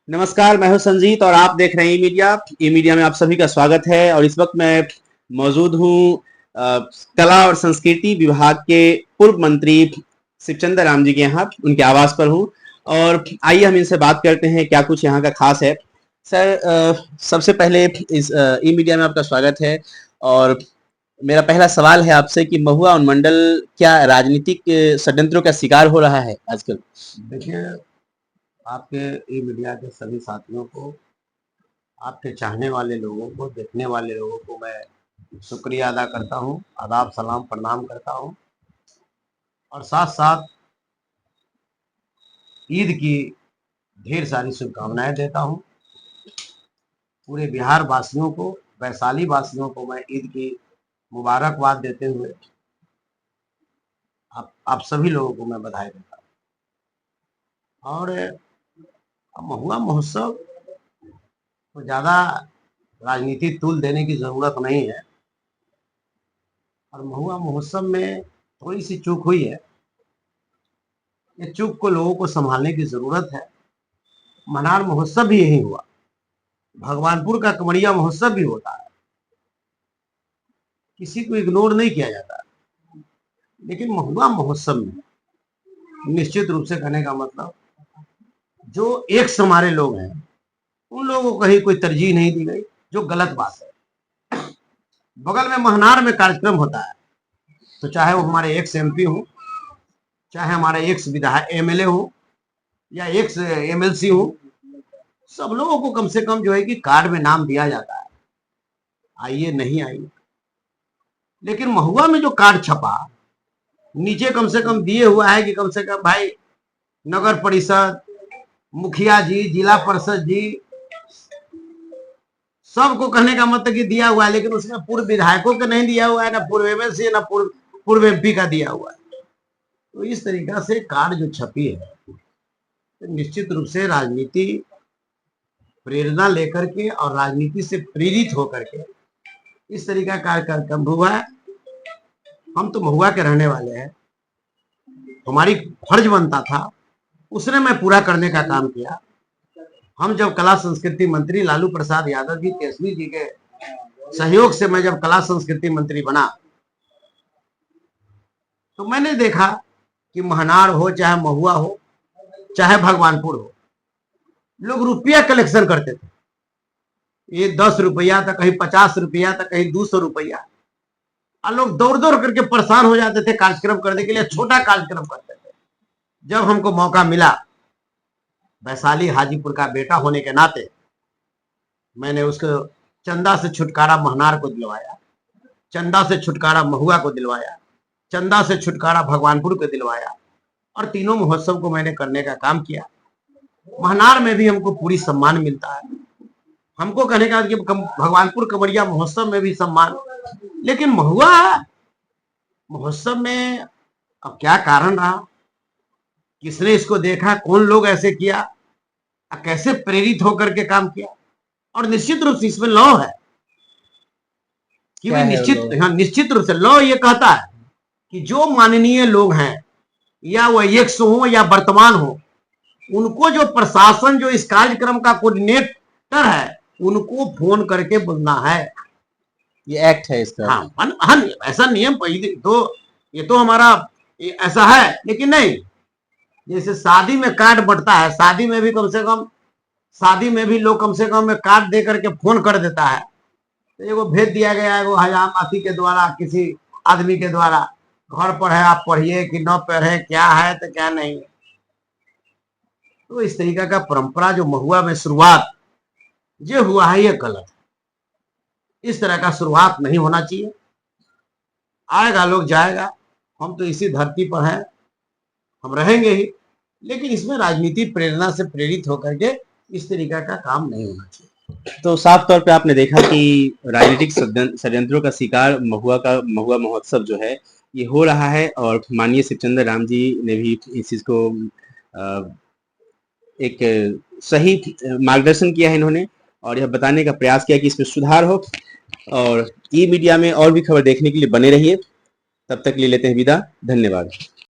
नमस्कार, मैं हूं संजीत और आप देख रहे हैं ई मीडिया। ई मीडिया में आप सभी का स्वागत है और इस वक्त मैं मौजूद हूं कला और संस्कृति विभाग के पूर्व मंत्री शिवचंद्र राम जी के यहाँ, उनके आवास पर हूं। और आइए हम इनसे बात करते हैं क्या कुछ यहाँ का खास है। सर, सबसे पहले इस ई मीडिया में आपका स्वागत है और मेरा पहला सवाल है आपसे कि महुआ अनुमंडल क्या राजनीतिक षड्यंत्रों का शिकार हो रहा है आजकल? देखिए, आपके ई मीडिया के सभी साथियों को, आपके चाहने वाले लोगों को, देखने वाले लोगों को मैं शुक्रिया अदा करता हूँ, आदाब सलाम प्रणाम करता हूँ और साथ साथ ईद की ढेर सारी शुभकामनाएं देता हूँ। पूरे बिहार वासियों को, वैशाली वासियों को मैं ईद की मुबारकबाद देते हुए आप सभी लोगों को मैं बधाई देता हूँ। और महुआ महोत्सव तो ज़्यादा राजनीति तूल देने की ज़रूरत नहीं है और महुआ महोत्सव में थोड़ी सी चूक हुई है। ये चूक को लोगों को संभालने की ज़रूरत है। मनार महोत्सव भी यही हुआ, भगवानपुर का कमरिया महोत्सव भी होता है, किसी को इग्नोर नहीं किया जाता। लेकिन महुआ महोत्सव में निश्चित रूप से कहने का मतलब जो एक से हमारे लोग हैं उन लोगों को कहीं कोई तरजीह नहीं दी गई, जो गलत बात है। बगल में महनार में कार्यक्रम होता है तो चाहे वो हमारे एक्स एमपी हो, चाहे हमारे एक्स विधायक एमएलए हो या एक्स एमएलसी हो, सब लोगों को कम से कम जो है कि कार्ड में नाम दिया जाता है, आइए नहीं आइए। लेकिन महुआ में जो कार्ड छपा नीचे कम से कम दिए हुआ है कि कम से कम भाई नगर परिषद, मुखिया जी, जिला परिषद जी, सबको कहने का मतलब कि दिया हुआ है, लेकिन उसमें पूर्व विधायकों का नहीं दिया हुआ है, ना पूर्व एमएलसी, ना पूर्व एमपी का दिया हुआ है। तो इस तरीका से कार्ड जो छपी है तो निश्चित रूप से राजनीति प्रेरणा लेकर के और राजनीति से प्रेरित होकर के इस तरीका का कार्यक्रम हुआ है। हम तो महुआ के रहने वाले हैं, हमारी फर्ज बनता था, उसने मैं पूरा करने का काम किया। हम जब कला संस्कृति मंत्री लालू प्रसाद यादव जी, केसरी जी के सहयोग से मैं जब कला संस्कृति मंत्री बना तो मैंने देखा कि महनार हो, चाहे महुआ हो, चाहे भगवानपुर हो, लोग रुपया कलेक्शन करते थे। ये 10 रुपया था, कहीं 50 रुपया था, कहीं 200 रुपया, और लोग दौड़ दौड़ करके परेशान हो जाते थे कार्यक्रम करने के लिए, छोटा कार्यक्रम करते थे। जब हमको मौका मिला, वैशाली हाजीपुर का बेटा होने के नाते मैंने उसको चंदा से छुटकारा महनार को दिलवाया, चंदा से छुटकारा महुआ को दिलवाया, चंदा से छुटकारा भगवानपुर को दिलवाया और तीनों महोत्सव को मैंने करने का काम किया। महनार में भी हमको पूरी सम्मान मिलता है, हमको कहने का कि भगवानपुर कमरिया महोत्सव में भी सम्मान। लेकिन महुआ महोत्सव में अब क्या कारण रहा, किसने इसको देखा, कौन लोग ऐसे किया, कैसे प्रेरित होकर के काम किया। और निश्चित रूप से इसमें लॉ है कि निश्चित रूप से लॉ ये कहता है कि जो माननीय लोग हैं, या वो एक्स हो या वर्तमान हो, उनको जो प्रशासन जो इस कार्यक्रम का कोऑर्डिनेटर है उनको फोन करके बोलना है। ये एक्ट है इसका। हाँ, ऐसा नियम तो ये तो हमारा ऐसा है। लेकिन नहीं, जैसे शादी में कार्ड बंटता है, शादी में भी कम से कम, शादी में भी लोग कम से कम कार्ड दे करके फोन कर देता है, तो ये वो भेज दिया गया है वो हजामाती के द्वारा, किसी आदमी के द्वारा, घर पर है आप पढ़िए कि न पढ़े, क्या है तो क्या नहीं है। तो इस तरीका का परंपरा जो महुआ में शुरुआत ये हुआ है, ये गलत है। इस तरह का शुरुआत नहीं होना चाहिए। आएगा लोग जाएगा, हम तो इसी धरती पर हैं, हम रहेंगे ही, लेकिन इसमें राजनीति प्रेरणा से प्रेरित होकर के इस तरीका का काम नहीं होना चाहिए। तो साफ तौर पे आपने देखा कि राजनीतिक षड्यंत्रों का शिकार महुआ महोत्सव जो है ये हो रहा है और माननीय शिवचंद्र राम जी ने भी इस चीज को एक सही मार्गदर्शन किया है इन्होंने, और यह बताने का प्रयास किया कि इसमें सुधार हो। और ई मीडिया में और भी खबर देखने के लिए बने रहिए। तब तक ले लेते हैं विदा। धन्यवाद।